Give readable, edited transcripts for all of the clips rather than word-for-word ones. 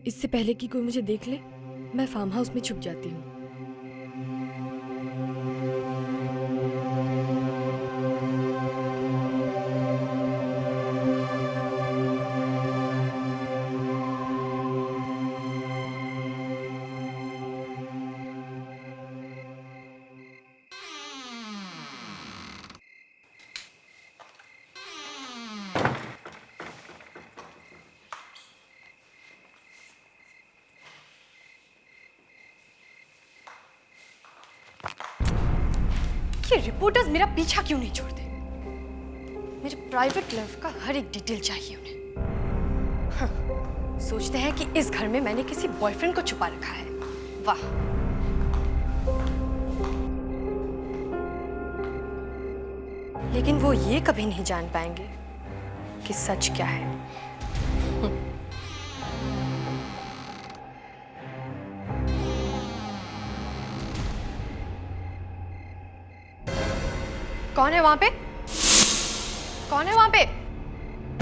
इससे पहले कि कोई मुझे देख ले, मैं फार्म हाउस में छुप जाती हूँ। ये रिपोर्टर्स मेरा पीछा क्यों नहीं छोड़ते? मेरे प्राइवेट लाइफ का हर एक डिटेल चाहिए उन्हें। हाँ, सोचते हैं कि इस घर में मैंने किसी बॉयफ्रेंड को छुपा रखा है। वाह। लेकिन वो ये कभी नहीं जान पाएंगे कि सच क्या है। कौन है वहां पे? कौन है वहां पे?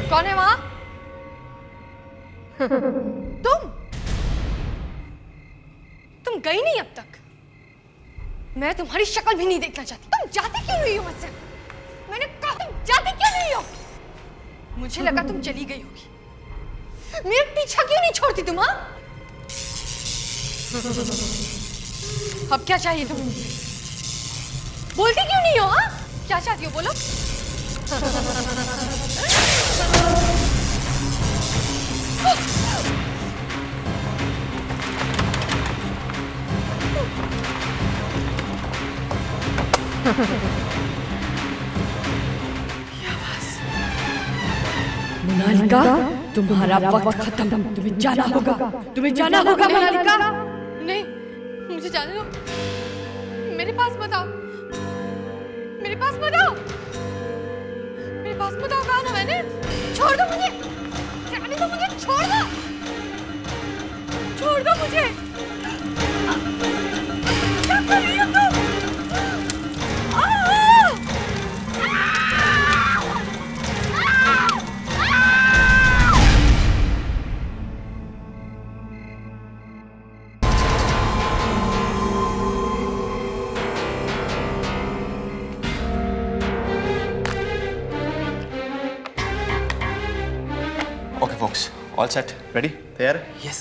कौन है वहां? तुम गई नहीं अब तक। मैं तुम्हारी शक्ल भी नहीं देखना चाहती। तुम जाती क्यों नहीं हो मुझसे? मैंने कहा तुम जाती क्यों नहीं हो? मुझे लगा तुम चली गई होगी। मेरा पीछा क्यों नहीं छोड़ती तुम? हाँ, अब क्या चाहिए तुम्हें? बोलती क्यों नहीं हो? हाँ, क्या चाहती हो बोलो? मोनालिका, तुम्हारा वक्त खत्म। तुम्हें जाना होगा। तुम्हें जाना होगा मोनालिका। नहीं, मुझे जाने दो। मेरे पास मत आओ। मेरे पास मत आओ। मेरे पास मत आओ। कहा ना मैंने? छोड़ दो मुझे। जाने दो मुझे। छोड़ दो। छोड़ दो मुझे। क्या कर रही हो तुम? Okay folks, all set, ready, तैयार? यस।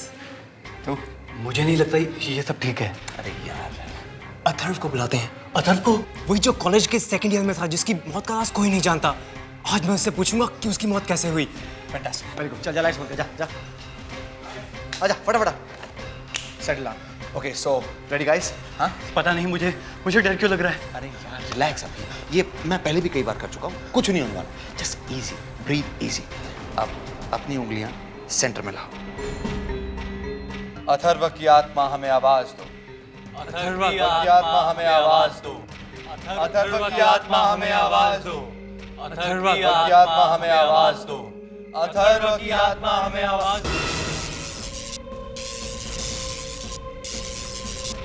तो मुझे नहीं लगता ये सब ठीक है। अरे यार, अथर्व को बुलाते हैं। अथर्व को? वही जो कॉलेज के सेकंड ईयर में था, जिसकी मौत का राज कोई नहीं जानता। आज मैं उससे पूछूंगा कि उसकी मौत कैसे हुई। Fantastic, very good. चल जा, लाइट्स बंद कर, जा जा। आजा फटाफट, settle down. Okay, so ready guys? हाँ, पता नहीं मुझे डर क्यों लग रहा है। अरे यार रिलैक्स अभी, ये मैं पहले भी कई बार कर चुका हूँ, कुछ नहीं होने वाला। Just easy, breathe easy. अब अपनी उंगलियां सेंटर में लाओ। अथर्व की आत्मा हमें आवाज दो। अथर्व की आत्मा हमें आवाज दो। अथर्व की आत्मा हमें आवाज दो। अथर्व की आत्मा हमें आवाज दो। अथर्व की आत्मा हमें आवाज दो।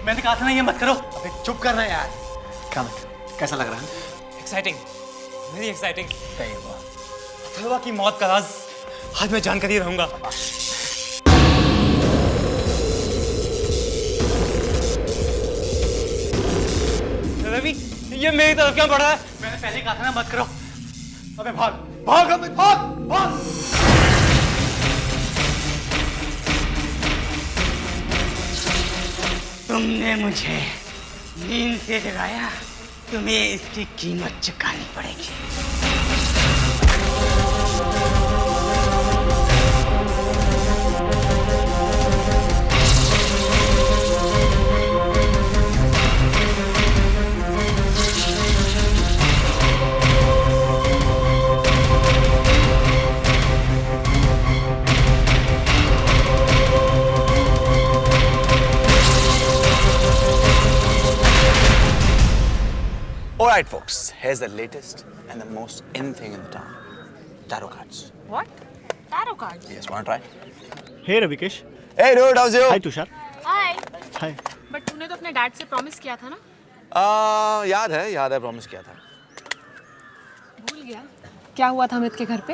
मैंने कहा था ना ये मत करो। अबे चुप करना यार। कैसा लग रहा है? Exciting, very exciting. अथर्व की मौत का राज आज मैं जानकर ही रहूंगा। रवि, ये मेरी तरफ क्यों बढ़ रहा है? मैंने पहले कहा था ना मत करो। अबे भाग भाग, अबे भाग भाग। तुमने मुझे नींद से जगाया, तुम्हें इसकी कीमत चुकानी पड़ेगी। Alright folks, here's the latest and the most in thing in the town. Tarot cards. What? Tarot cards? Yes, wanna try? Hey Ravikesh. Hey dude, how's you? Hi Tushar. Hi. Hi. But तूने तो अपने डैड से promise किया था ना? याद है promise किया था। भूल गया? क्या हुआ था अमित के घर पे?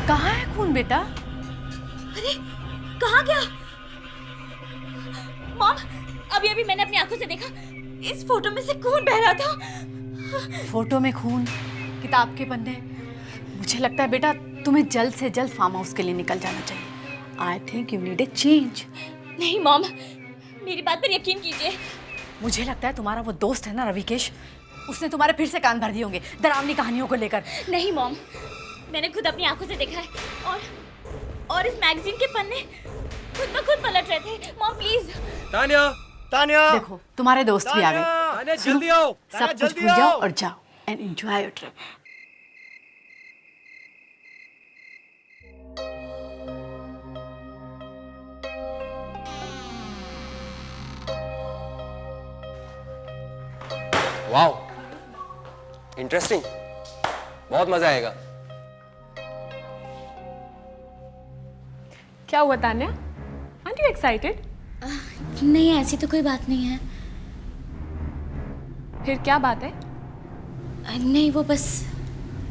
कहाँ है खून बेटा? अरे कहाँ गया? मॉम, अभी मैंने अपनी आंखों से देखा, इस फोटो में से खून बह रहा था। फोटो में खून, किताब के पन्ने। मुझे लगता है बेटा तुम्हें जल्द से जल्द फार्म हाउस के लिए निकल जाना चाहिए। I think you need a change. नहीं मॉम, मेरी बात पर यकीन कीजिए। मुझे लगता है तुम्हारा वो दोस्त है ना रविकेश, उसने तुम्हारे फिर से कान भर दिए होंगे डरावनी कहानियों को लेकर। नहीं मॉम, मैंने खुद अपनी आंखों से देखा है और इस मैगजीन के पन्ने खुद ब खुद पलट रहे थे। Mom please. तानिया, तानिया, देखो तुम्हारे दोस्त भी आ गए। तानिया जल्दी आओ, सब कुछ भूल जाओ और जाओ and enjoy your trip. Wow, interesting, बहुत मजा आएगा। क्या हुआ तान्या? Are you excited? नहीं, ऐसी तो कोई बात नहीं है। फिर क्या बात है? नहीं, वो बस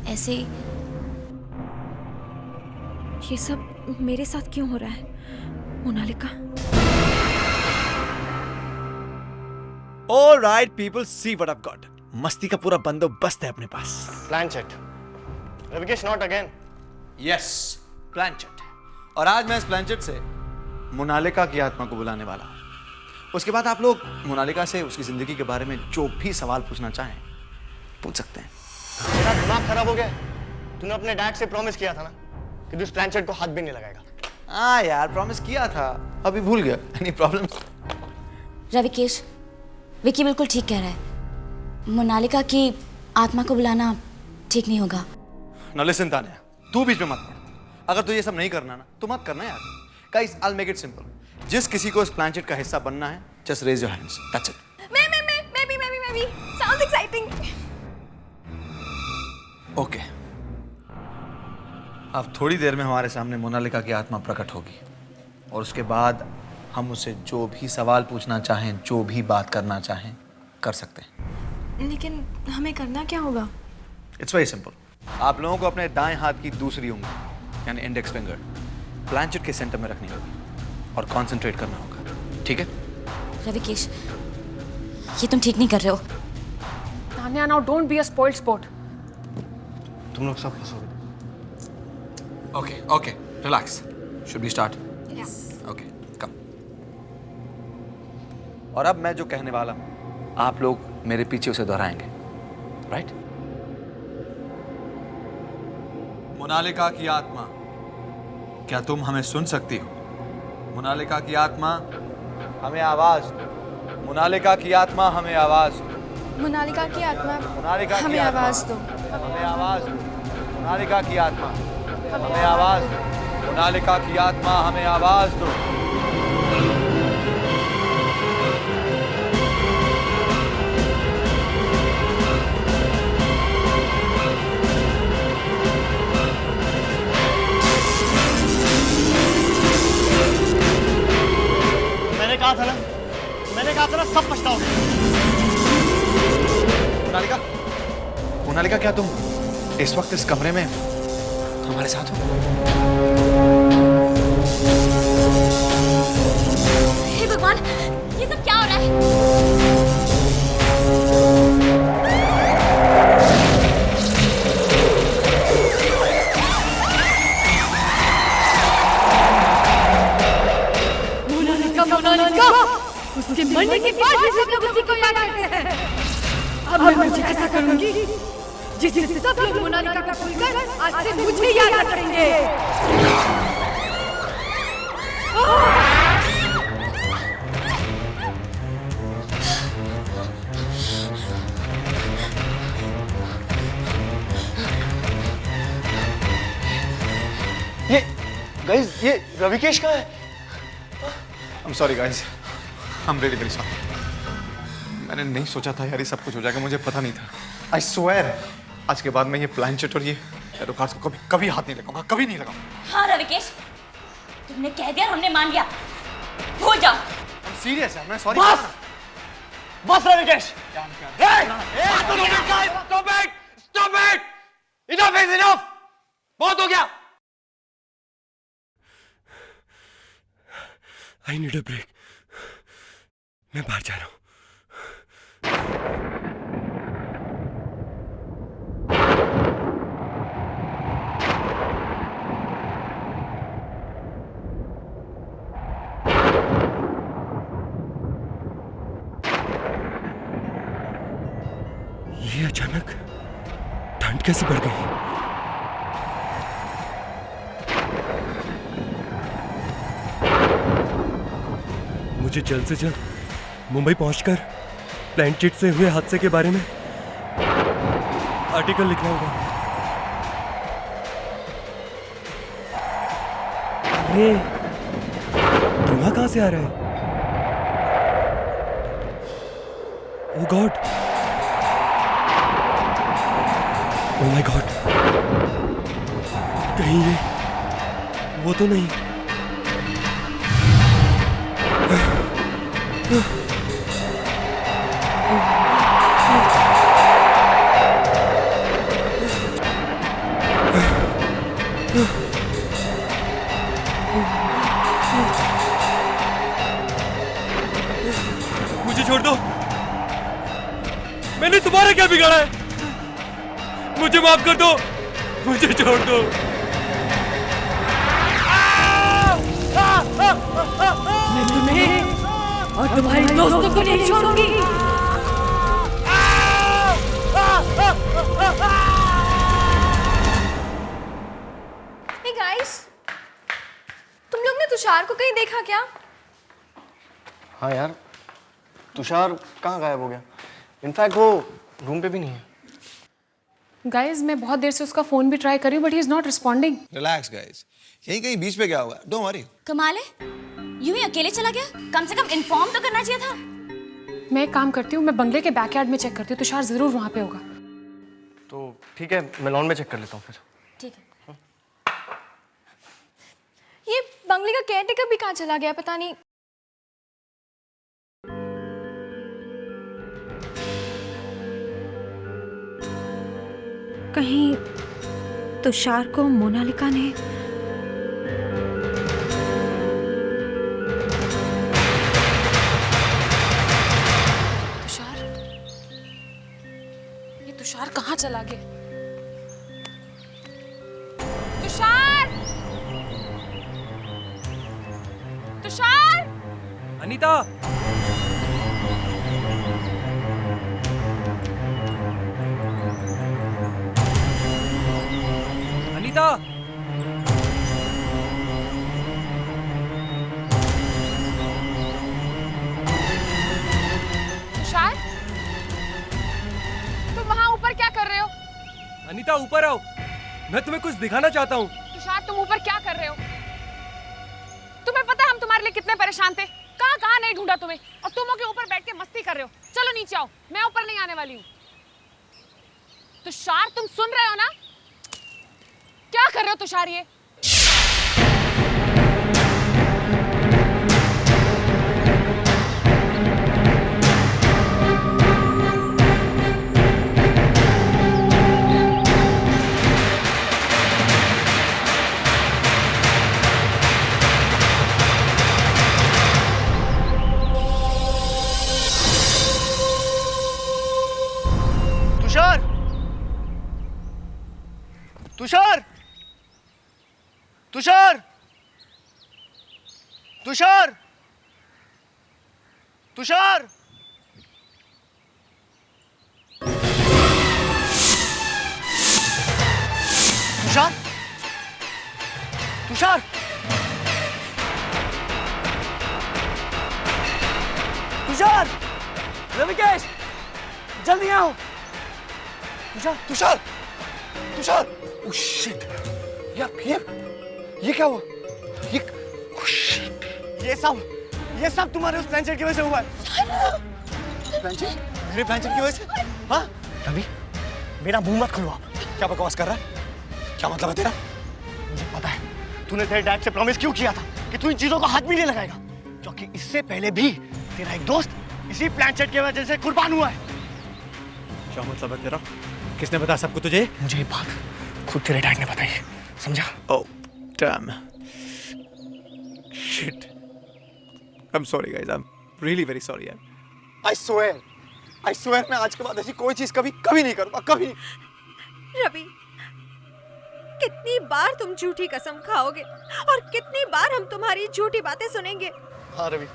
ऐसे ही। ये सब मेरे साथ क्यों हो रहा है Monalika? Alright people, see what I've got. मस्ती का पूरा बंदोबस्त है अपने पास। Planchette, Ravikesh not again. Yes, planchette. और आज मैं इस प्लानचेट से मोनालिका की आत्मा को बुलाने वाला हूं। उसके बाद आप लोग मोनालिका से उसकी जिंदगी के बारे में जो भी सवाल पूछना चाहें पूछ सकते हैं। तेरा दिमाग खराब हो गया? तूने अपने डैड से प्रॉमिस किया था ना कि तू इस प्लानचेट को हाथ भी नहीं लगाएगा। हाँ यार, प्रॉमिस किया था, अभी भूल गया। Any problem? रविकेश, विकी बिल्कुल ठीक कह रहा है। मोनालिका की आत्मा को बुलाना ठीक नहीं होगा। Now listen तान्या, तू बीच में मत पड़। अगर तू ये सब नहीं करना ना तो मत करना यार। Guys, I'll make it simple. जिस किसी को इस प्लानचेट का हिस्सा बनना है, just raise your hands. That's it. मैं भी। Sounds exciting. Okay. अब थोड़ी देर में हमारे सामने मोनालिका की आत्मा प्रकट होगी और उसके बाद हम उसे जो भी सवाल पूछना चाहें, जो भी बात करना चाहें, कर सकते हैं। लेकिन हमें करना क्या होगा? It's very simple. आप लोगों को अपने दाएं हाथ की दूसरी उंगली यानी इंडेक्स फिंगर प्लानचेट के सेंटर में रखनी होगी और कंसंट्रेट करना होगा, ठीक है? रविकेश, ये तुम ठीक नहीं कर रहे हो। Tanya, now don't be a spoiled sport. तुम लोग सब फंसोगे। Okay, relax. Should we start? Yes. Okay, come. और अब मैं जो कहने वाला हूं आप लोग मेरे पीछे उसे दोहराएंगे, राइट? मोनालिका की आत्मा, क्या तुम हमें सुन सकती हो? मोनालिका की आत्मा, हमें आवाज दो। मोनालिका की आत्मा, हमें आवाज दो। मोनालिका की आत्मा, मोनालिका की हमें आत्मा, आवाज दो। हमें आवाज दो। मोनालिका की आत्मा, हमें आवाज दो। मोनालिका की आत्मा, हमें आवाज दो। मैंने कहा था ना सब पछताओगे। मोनालिका, मोनालिका, क्या तुम इस वक्त इस कमरे में हमारे साथ हो? हे भगवान, ये सब क्या हो रहा है? मोनालिका, उसके मरने के बाद भी सब लोग उसी को याद करते हैं। अब मैं मुझे ऐसा करूंगी जिससे सब लोग मोनालिका को भूलकर आज से मुझे याद करेंगे। ये गाइस, ये रविकेश कहाँ है? I'm sorry guys, I'm really very sorry. मैंने नहीं सोचा था यार ये सब कुछ हो जाएगा, मुझे पता नहीं था। I swear, आज के बाद मैं ये प्लानचेट और ये टैरो कार्ड्स को कभी हाथ नहीं लगाऊंगा, कभी नहीं लगाऊंगा। हाँ रविकेश, तुमने कह दिया, हमने मान लिया, भूल जाओ। I'm serious यार, मैं सॉरी। बस Ravikesh. Stop it! Enough is enough! बहुत हो गया। I need a break. मैं बाहर जा रहा हूँ। ये अचानक ठंड कैसे बढ़ गई? मुझे जल्द से जल्द मुंबई पहुंचकर प्लानचेट से हुए हादसे के बारे में आर्टिकल लिखना होगा। ये धुआं कहां से आ रहा है? ओह गॉड, ओह माय गॉड, कहीं ये वो तो नहीं? मुझे छोड़ दो। मैंने तुम्हारा क्या बिगाड़ा है? मुझे माफ कर दो, मुझे छोड़ दो। मैं तुम्हें और तुम्हारे दोस्तों को नहीं छोड़ूंगी। Hey guys, तुम लोग ने तुषार को कहीं देखा क्या? हाँ यार, तुषार कहाँ गायब हो गया? इनफैक्ट वो रूम पे भी नहीं है। गाइस मैं बहुत देर से उसका फोन भी ट्राई कर रही हूँ but he is not responding. Relax guys, यहीं कहीं बीच पे गया होगा, डोंट वरी। कमाल है, यूं ही अकेले चला गया? कम से कम इन्फॉर्म तो करना चाहिए था। मैं एक काम करती हूँ, मैं बंगले के बैकयार्ड में चेक करती हूँ, तुषार जरूर वहाँ पे होगा। तो ठीक है, मैं लॉन में चेक कर लेता हूँ फिर। ठीक है। ये बंगले का केयरटेकर भी कहाँ चला गया पता नहीं। कहीं तुषार को मोनालिका ने तुषार कहाँ चला गया? तुषार! तुषार! अनीता! अनीता! तुषार? तुम वहाँ ऊपर क्या कर रहे हो? अनीता ऊपर आओ, मैं तुम्हें कुछ दिखाना चाहता हूँ। तुषार तुम ऊपर क्या कर रहे हो? तुम्हें पता है हम तुम्हारे लिए कितने परेशान थे? कहाँ कहाँ नहीं ढूंढा तुम्हें, और तुम के ऊपर बैठ के मस्ती कर रहे हो। चलो नीचे आओ, मैं ऊपर नहीं आने वाली हूँ। तुषार तुम सुन रहे हो ना? क्या कर रहे हो तुषार ये? तुषार! तुषार! तुषार! तुषार! तुषार! तुषार! तुषार! रविकेश! जल्दी आओ! तुषार! तुषार! तुषार! Oh shit! ये क्या हुआ? ये सब तुम्हारे उस प्लानचेट की वजह से हुआ है। प्लानचेट? मेरे प्लानचेट की वजह से? हाँ? रवि, मेरा मुंह मत खुलवा। क्या बकवास कर रहा है? क्या मतलब है तेरा? मुझे पता है तूने तेरे डैड से प्रॉमिस क्यों किया था कि तू इन चीजों का हाथ भी नहीं लगाएगा, क्योंकि इससे पहले भी तेरा एक दोस्त इसी प्लानचेट की वजह से कुर्बान हुआ है। क्या मतलब है तेरा? किसने बताया सबको तुझे? मुझे ये बात खुद तेरे डैड ने बताई है, समझा? Oh damn shit, I'm sorry guys. I'm really very sorry यार. I swear मैं आज के बाद ऐसी कोई चीज कभी नहीं करूंगा, कभी नहीं। रवि, कितनी बार तुम झूठी कसम खाओगे और कितनी बार हम तुम्हारी झूठी बातें सुनेंगे? हाँ रवि,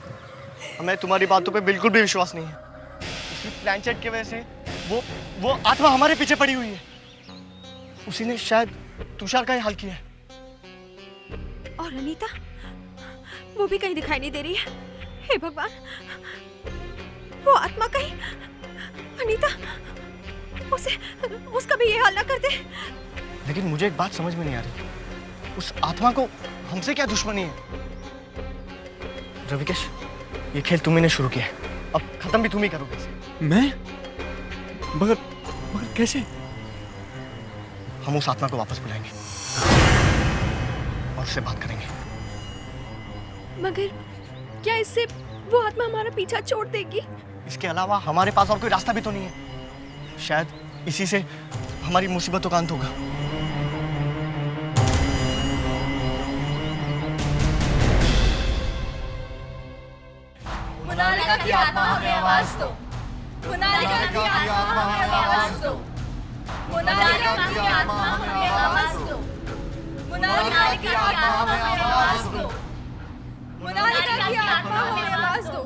हमें तुम्हारी बातों पे बिल्कुल भी विश्वास नहीं है। उसी प्लानचेट की वजह से वो आत्मा हमारे पीछे पड़ी हुई है। उसी ने शायद तुषार का ही हाल किया है। और अनीता, वो भी कहीं दिखाई नहीं दे रही है। हे भगवान, वो आत्मा कहीं अनीता उसका भी ये हाल ना कर दे। लेकिन मुझे एक बात समझ में नहीं आ रही, उस आत्मा को हमसे क्या दुश्मनी है? रविकेश, ये खेल तुम्ही ने शुरू किया है, अब खत्म भी तुम ही करोगे इसे। मैं? मगर कैसे? हम उस आत्मा को वापस बुलाएंगे और उससे बात करेंगे। मगर क्या इससे वो आत्मा हमारा पीछा छोड़ देगी? इसके अलावा हमारे पास और कोई रास्ता भी तो नहीं है। शायद इसी से हमारी मुसीबतों का अंत होगा। मोनालिका की आत्मा हमें आवाज दो। मोनालिका की आत्मा हमें आवाज दो। मोनालिका की आत्मा हमें आवाज दो। मोनालिका की आत्मा हमें आवाज दो। मोनालिका की आत्मा हमें आवाज दो।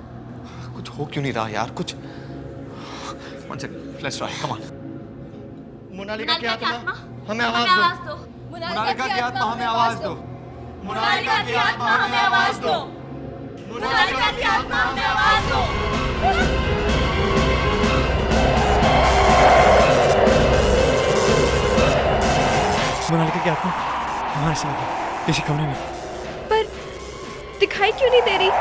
कुछ हो क्यों नहीं रहा यार? कुछ One second, let's try. Come on. Monalika की आत्मा हमें आवाज दो। मोनालिका की आत्मा हमें आवाज दो। मोनालिका की आत्मा हमें आवाज दो। मोनालिका की आत्मा हमें आवाज दो। मोनालिका की आत्मा हमारे साथ है, इसी कमरे में। पर दिखाई क्यों नहीं दे रही?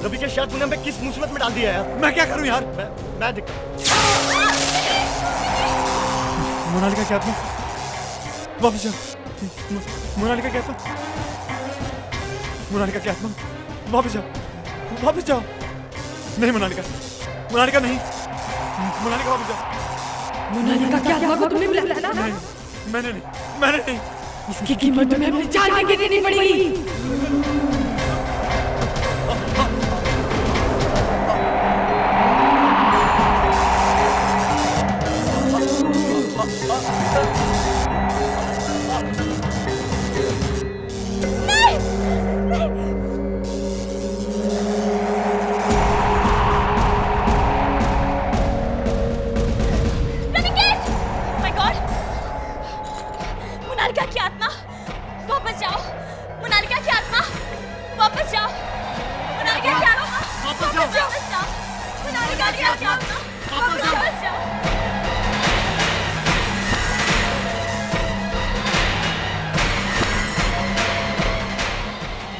रविकेश, यार तूने हमें किस मुसीबत में डाल दिया है यार? मैं क्या करूं यार? मैं मोनालिका की आत्मा वापस जाओ। मोनालिका की आत्मा, मोनालिका की आत्मा वापस जाओ। नहीं मोनालिका नहीं, मोनालिका वापस जाओ। मोनालिका की आत्मा को तुमने बुलाया ना? नहीं, मैंने नहीं। इसकी कीमत तुम्हें अपनी जान की देनी पड़ेगी। मोनालिका की आत्मा वापस जाओ। मोनालिका की आत्मा वापस जाओ। मोनालिका की आत्मा वापस जाओ। मोनालिका की आत्मा वापस जाओ।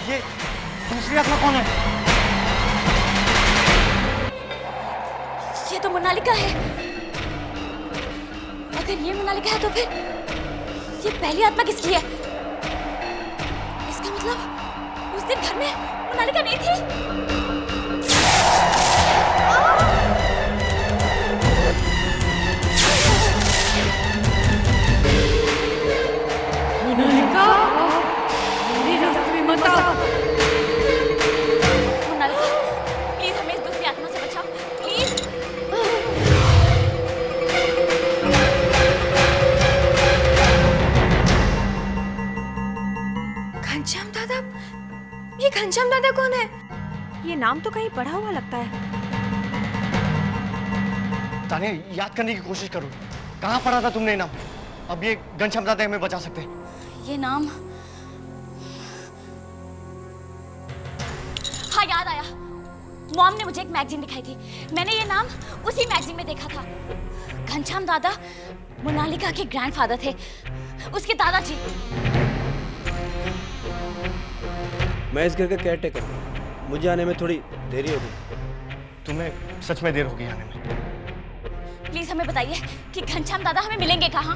ये दूसरी आत्मा कौन है? ये तो मोनालिका है। अगर ये मोनालिका है तो फिर ये पहली आत्मा किसकी है? इसका मतलब उस दिन घर में मोनालिका नहीं थी। मोनालिका, मेरे रास्ते में मत आओ। मोनालिका, प्लीज हमें इस दूसरी आत्मा से बचाओ, प्लीज। घनश्याम दादा? ये घनश्याम दादा कौन है? ये नाम तो कहीं पढ़ा हुआ लगता है। ताने, याद करने की कोशिश करो, कहाँ पढ़ा था तुमने नाम? अब ये घनश्याम दादा हमें बचा सकते हैं। ये नाम, हाँ याद आया। मॉम ने मुझे एक मैगजीन दिखाई थी, मैंने ये नाम उसी मैगजीन में देखा था। घनश्याम दादा मोनालिका के ग्रैंडफादर थे, उसके दादाजी। मैं इस घर का केयरटेकर हूँ, मुझे आने में थोड़ी देरी होगी। तुम्हें सच में देर होगी आने में। प्लीज हमें बताइए कि घनश्याम दादा हमें मिलेंगे कहाँ?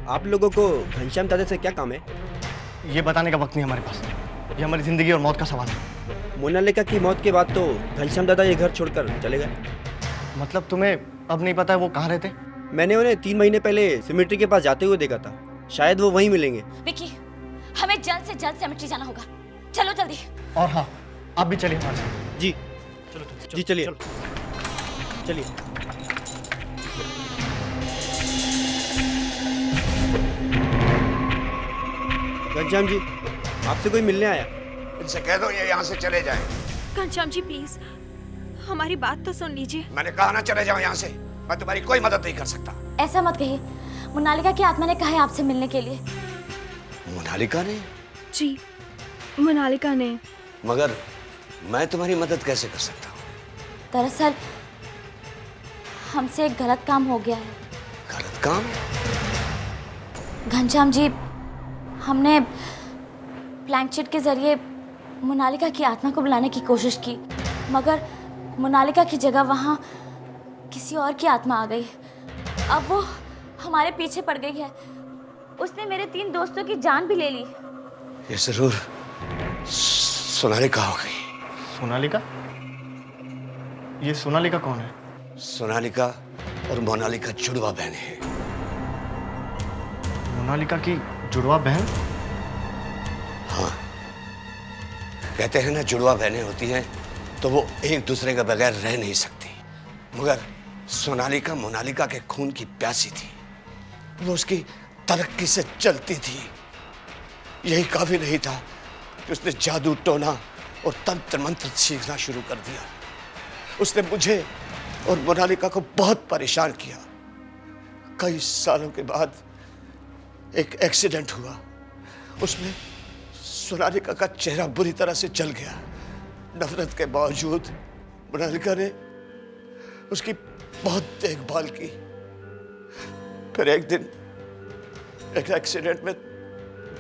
आप लोगों को घनश्याम दादा से क्या काम है? ये बताने का वक्त नहीं हमारे पास। ये हमारी जिंदगी और मौत का सवाल है। मोनालिका की मौत के बाद तो घनश्याम दादा ये घर छोड़कर चले गए। मतलब तुम्हें अब नहीं पता है वो कहाँ रहते? मैंने उन्हें 3 महीने पहले सिमेट्री के पास जाते हुए देखा था। शायद वो वहीं मिलेंगे। विकी, हमें जल्द से जल्द सेमेट्री जाना होगा। चलो जल्दी। और हाँ, आप भी चलिए हमारे साथ। जी जी चलिए चलिए। घनश्याम जी, आपसे कोई मिलने आया। इनसे कह दो ये यहाँ से चले जाएं। घनश्याम जी प्लीज हमारी बात तो सुन लीजिए। मैंने कहा ना चले जाओ यहाँ से। मैं तुम्हारी कोई मदद नहीं कर सकता। ऐसा मत कहिए, मोनालिका की आत्मा ने कहा है आपसे मिलने के लिए। मोनालिका ने? जी मोनालिका ने। मगर मैं तुम्हारी मदद कैसे कर सकता हूँ? दरअसल हमसे एक गलत काम हो गया है। गलत काम? घनश्याम जी, हमने ब्लैंक शीट के जरिए मोनालिका की आत्मा को बुलाने की कोशिश की, मगर मोनालिका की जगह वहाँ किसी और की आत्मा आ गई। अब वो हमारे पीछे पड़ गई है। उसने मेरे 3 दोस्तों की जान भी ले ली। ये जरूर सोनालिका हो गई। सोनालिका? ये सोनालिका कौन है? सोनालिका और मोनालिका जुड़वा बहन है। मोनालिका की जुड़वा बहन? हाँ, कहते हैं ना जुड़वा बहनें होती हैं तो वो एक दूसरे के बगैर रह नहीं सकती। मगर सोनालिका मोनालिका के खून की प्यासी थी। वो उसकी तरक्की से चलती थी। यही काफी नहीं था कि उसने जादू टोना और तंत्र मंत्र सीखना शुरू कर दिया। उसने मुझे और मोनालिका को बहुत परेशान किया। कई सालों के बाद एक एक्सीडेंट हुआ। उसमें सोनालिका का चेहरा बुरी तरह से जल गया। नफरत के बावजूद मोनालिका ने उसकी बहुत देखभाल की। फिर एक दिन एक एक्सीडेंट में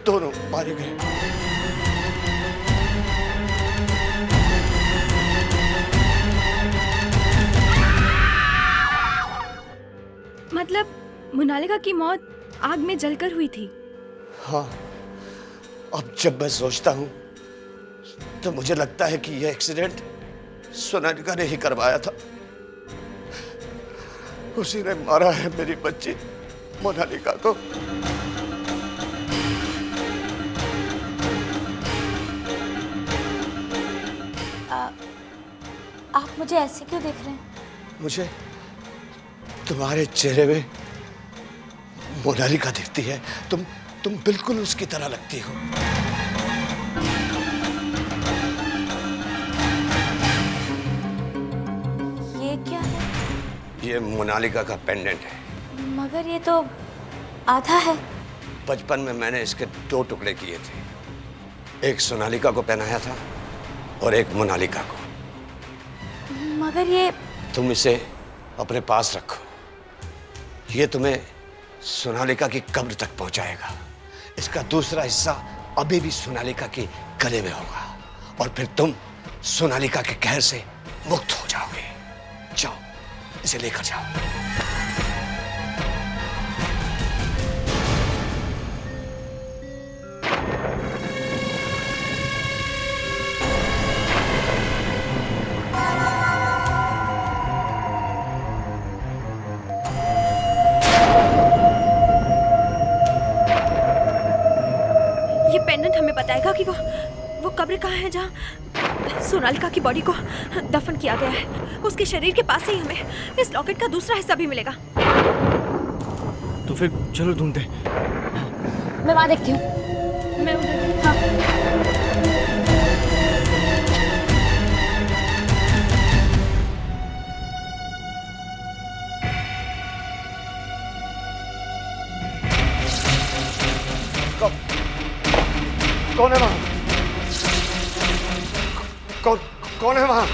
दोनों मारे गए। मतलब मोनालिका की मौत आग में जलकर हुई थी? हाँ, अब जब मैं सोचता हूँ तो मुझे लगता है कि यह एक्सीडेंट सोनालिका ने ही करवाया था। उसी ने मारा है मेरी बच्ची मोनालिका को। आप मुझे ऐसे क्यों देख रहे हैं? मुझे तुम्हारे चेहरे में मोनालिका दिखती है। तुम बिल्कुल उसकी तरह लगती हो। ये क्या है? ये मोनालिका का पेंडेंट है। मगर ये तो आधा है। बचपन में मैंने इसके 2 टुकड़े किए थे। एक सोनालिका को पहनाया था और एक मोनालिका को। मगर ये तुम इसे अपने पास रखो। ये तुम्हें सोनालिका की कब्र तक पहुंचाएगा। इसका दूसरा हिस्सा अभी भी सोनालिका के गले में होगा और फिर तुम सोनालिका के कहर से मुक्त हो जाओगे। जाओ, इसे लेकर जाओ। ये पेंडेंट हमें बताएगा कि वो कब्र कहाँ है जहाँ सोनालिका की बॉडी को दफन किया गया है। उसके शरीर के पास ही हमें इस लॉकेट का दूसरा हिस्सा भी मिलेगा। तो फिर चलो ढूंढते। मैं वहां देखती हूँ। मैं उधर। हाँ। कौन है वहां? कौन है वहां?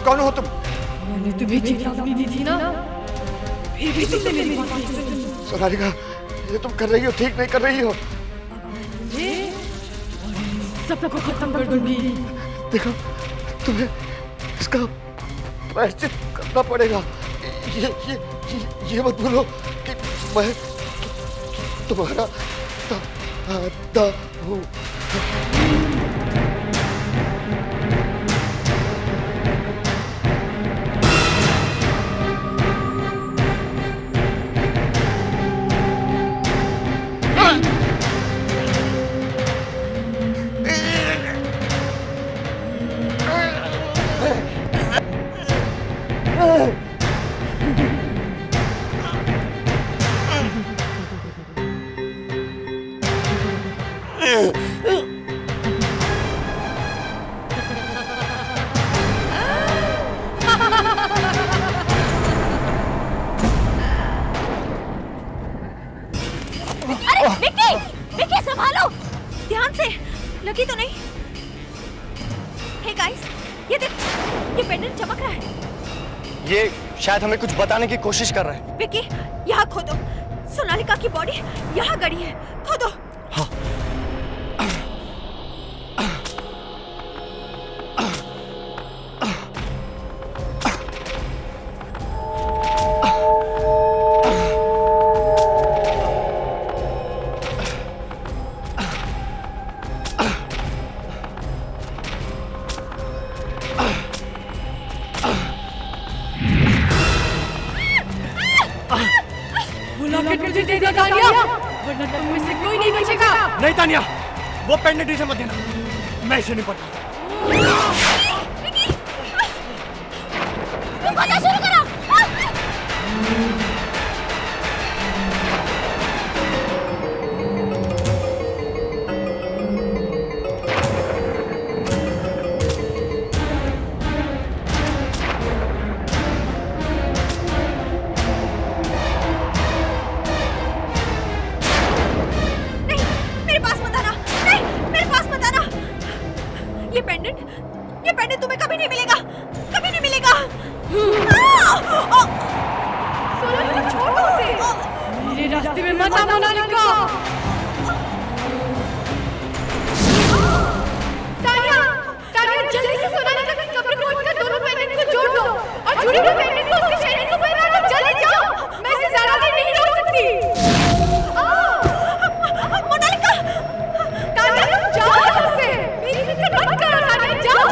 कौन हो तुम? मैंने तुम्हें चेतावनी दी थी ना, फिर भी तुमने मेरी बात नहीं सुनी। सोनालिका, ये तुम कर रही हो ठीक नहीं कर रही हो। सबको खत्म कर दूंगी। देखो, तुम्हें इसका प्रायश्चित करना पड़ेगा। ये मत भूलो कि तुम्हारा दादा हूँ। अरे विक्की, विक्की संभालो, ध्यान से, लगी तो नहीं? हे गाइस, ये देख, ये पेंडेंट चमक रहा है। ये शायद हमें कुछ बताने की कोशिश कर रहा है। विक्की, यहाँ खोदो। सोनालिका की बॉडी यहाँ गड़ी है, खोदो। हाँ। नहीं तानिया, वो पेंडेंट इसे मत देना, मैं इसे नहीं पढ़ता। शुरू करो। ये पेंडेंट तुम्हें कभी नहीं मिलेगा, कभी नहीं मिलेगा। सोनालिका छोड़ दो उसे, मेरे रास्ते में मत आ मोनालिका। तानिया, तानिया जल्दी से सोनालिका की कब्र खोद कर दोनों पेंडेंट को जोड़ दो और जुड़ी हुई पेंडेंट को उसके शरीर को पहना दो। जल्दी जाओ, मैं इसे ज्यादा देर नहीं रोक सकती। मोनालिका, तानिया तुम जाओ यहाँ से, मेरी फिक्र मत करो तानिया, जाओ।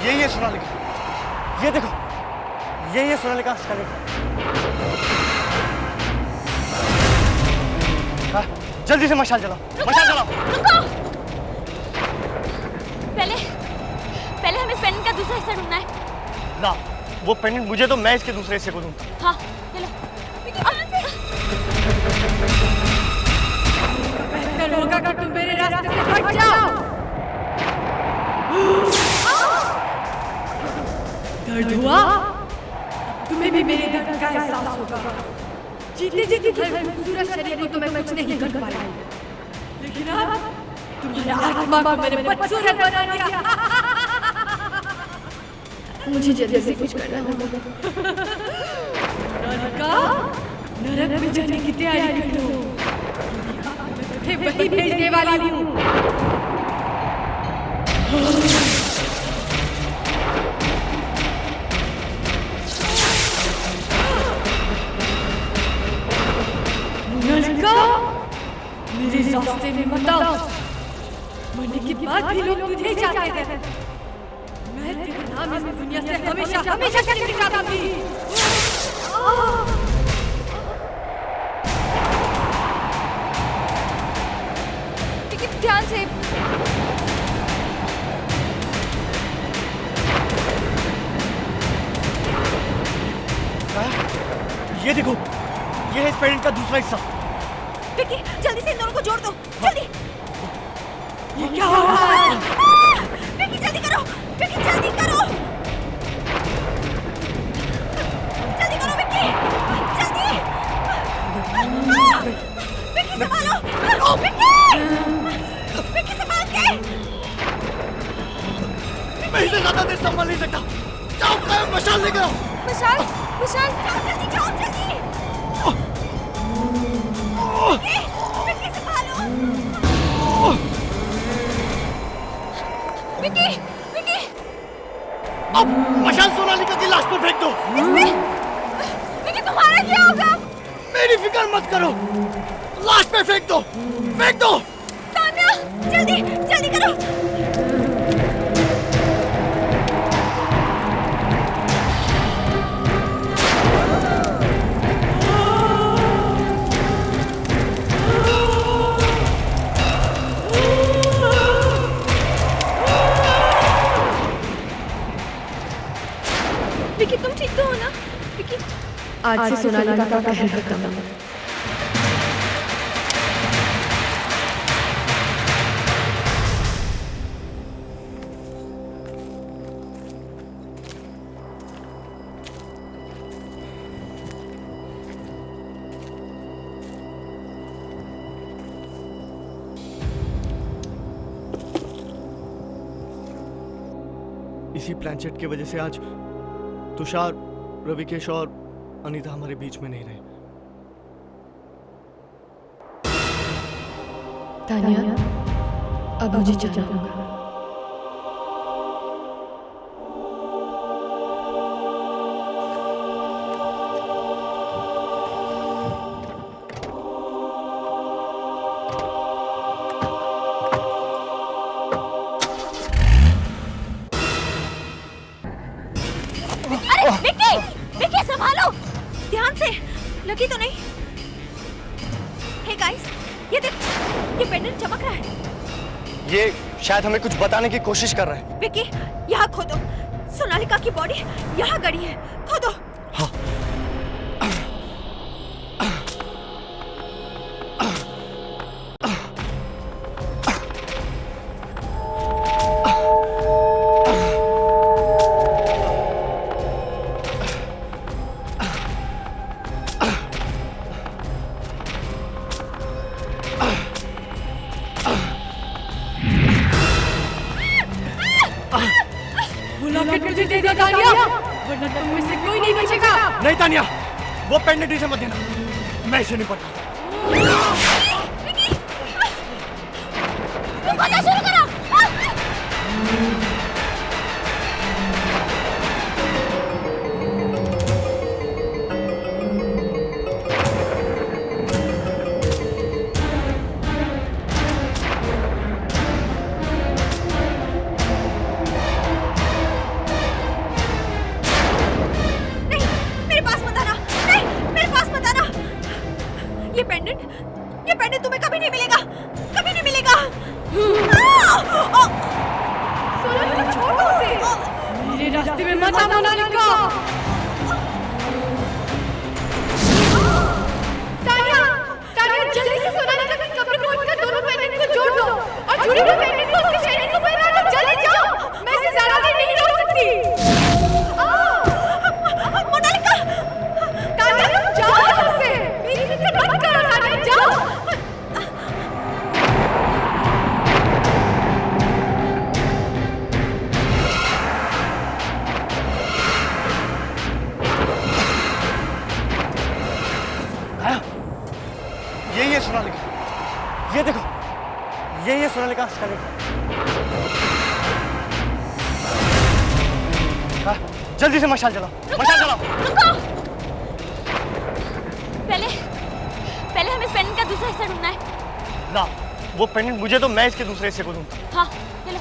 यही है सोनालिका, ये देखो, यही है सोनालिका का स्केलेटन। जल्दी से मशाल जलाओ, मशाल जलाओ। रुको, पहले हमें इस पेंडेंट का दूसरा हिस्सा ढूंढना है। ना, वो पेंडेंट मुझे तो मैं इसके दूसरे हिस्से को दूंगा। हाँ, ये लो। बेहतर होगा कि तुम मेरे रास्ते से हट जाओ। दर्द हुआ? तुम्हें भी मेरे दर्द का एहसास होगा। जीते जीते खूबसूरत शरीर को तुम्हें कुछ नहीं कर पाया, लेकिन अब तुम्हारी आत्मा को मैंने बदसूरत बना दिया। मुझे जल्दी से कुछ करना होगा। नरक में जाने की तैयारी कर लो, मैं वही भेजने वाली हूँ। मेरे रास्ते में मत आओ, मरने के बाद भी लोग तुझे चाहते हैं। मैं तेरा नाम इस दुनिया से हमेशा हमेशा के लिए मिटा दूंगी। लेकिन ध्यान से। ये देखो, ये है इस पेंडेंट का दूसरा हिस्सा। विक्की, जल्दी से इन दोनों को जोड़ दो, जल्दी। ये क्या हो रहा है? विक्की जल्दी करो, विक्की जल्दी करो, जल्दी करो विक्की, जल्दी। विक्की संभालो, विक्की संभाल के। मैं इसे ज्यादा देर संभाल नहीं सकता। जाओ, कायम मशाल लेकर आओ। मशाल, मशाल, जाओ जल्दी, जाओ जल्दी। विक्की संभालो। विकी, विकी, अब मशाल सोनालिका की लाश पर फेंक दो। विकी तुम्हारा क्या होगा? मेरी फिक्र मत करो, लाश पे फेंक दो, फेंक दो। तान्या, जल्दी जल्दी करो। विकी तुम ठीक तो हो ना? विकी आज से सोनालिका का कहर खत्म। इसी प्लानचेट की वजह से आज तुषार, रविकेश और अनीता हमारे बीच में नहीं रहे। तान्या, अब मुझे जाना होगा। विकी, विकी संभालो, ध्यान से, लगी तो नहीं? हे गाइस, ये देख, ये पेंडेंट चमक रहा है। ये शायद हमें कुछ बताने की कोशिश कर रहा है। विकी, यहाँ खोदो, सोनालिका की बॉडी यहाँ गड़ी है, खोदो। हाँ। मुझे दे दो तान्या, वरना तुम में से कोई नहीं बचेगा। नहीं तान्या, वो पेंडेंट इसे मत देना, मैं इसे नहीं पढ़ता। तुम खोदना शुरू करो। ये पेंडेंट तुम्हें कभी नहीं मिलेगा, कभी नहीं मिलेगा। सोनालिका छोड़ दो उसे, मेरे रास्ते में मत आ मोनालिका। तान्या, तान्या जल्दी से सोनालिका की कब्र खोदकर दोनों पेंडेंट को जोड़ दो और जुड़े हुए पेंडेंट को उसके चेहरे को पहना दो। जल्दी जाओ, मैं इसे ज्यादा देर नहीं रोक सकती। मोनालिका, तान्या तुम जाओ यहाँ से, मेरी फिक्र मत करो तान्या, जाओ। यही है सोनालिका, ये देखो, यही है सोनालिका का स्केलेटन। जल्दी से मशाल जलाओ, मशाल जलाओ। रुको, पहले हमें इस पेंडेंट का दूसरा हिस्सा ढूंढना है। ना, वो पेंडेंट मुझे तो मैं इसके दूसरे हिस्से को दूंगा। हाँ, चलो।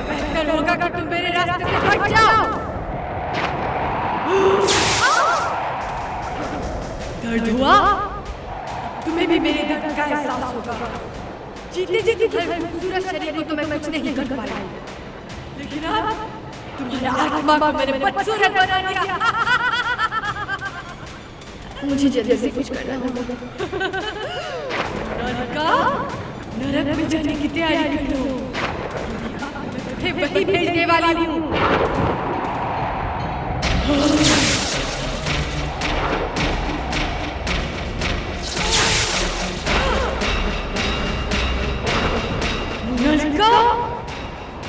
बेहतर होगा कि तुम मेरे रास्ते से हट जाओ। दर्द हुआ? तुम्हें भी मेरे दर्द का एहसास होगा। जीते जीते खूबसूरत शरीर को तो मैं कुछ नहीं कर पाया, लेकिन अब तुम्हारे आत्मा को मैंने बदसूरत बना दिया। मुझे जल्दी से कुछ करना होगा। नरक में जाने की तैयारी कर लो, मैं तुझे वही भेजने वाली हूँ।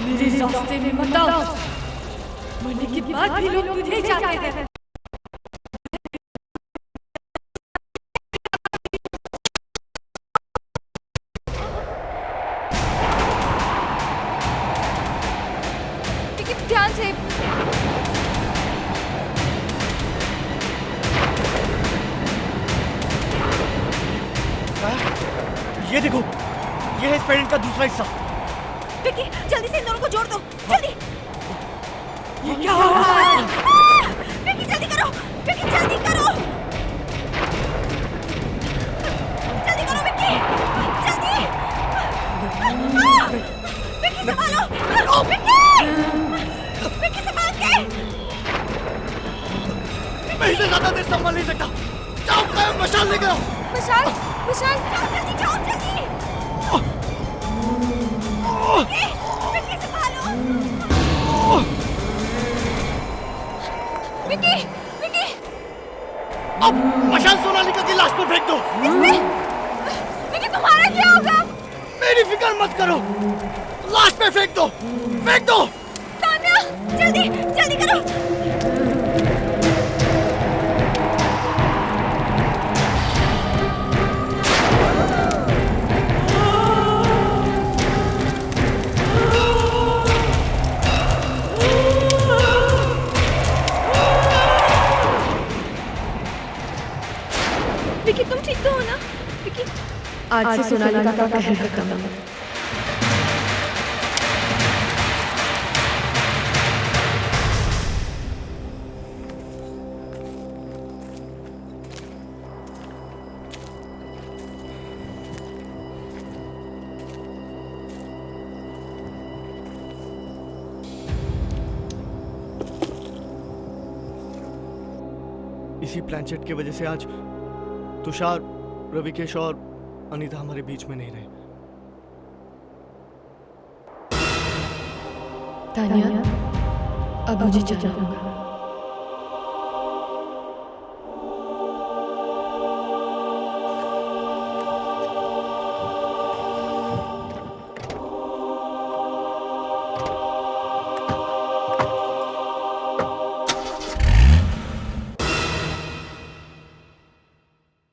मेरे रास्ते में मत आओ, मरने के बाद भी लोग तुझे चाहते हैं। ध्यान से। ये देखो, ये है इस पेंडेंट का दूसरा हिस्सा। विक्की जल्दी से इन दोनों को जोड़ दो, जल्दी। ये क्या हो रहा है? विक्की जल्दी करो, विक्की जल्दी करो, जल्दी करो विक्की, जल्दी। विक्की संभालो, विक्की संभाल के। मैं इसे ज्यादा देर संभाल नहीं सकता। जाओ कायम मशाल लेकर आओ। विशाल, विशाल, जल्दी जाओ, जल्दी। विक्की संभालो। विक्की, विक्की। अब मशाल सोनालिका की लाश पर फेंक दो। विक्की तुम्हारा क्या होगा? मेरी फिक्र मत करो, लाश पे फेंक दो, फेंक दो। तान्या जल्दी जल्दी करो। विक्की तुम ठीक तो हो ना? विक्की आज से सोनालिका का कहर खत्म है। इसी प्लानचेट की वजह से आज तुषार, रविकेश और अनीता हमारे बीच में नहीं रहे। तान्या अब मुझे जाना होगा।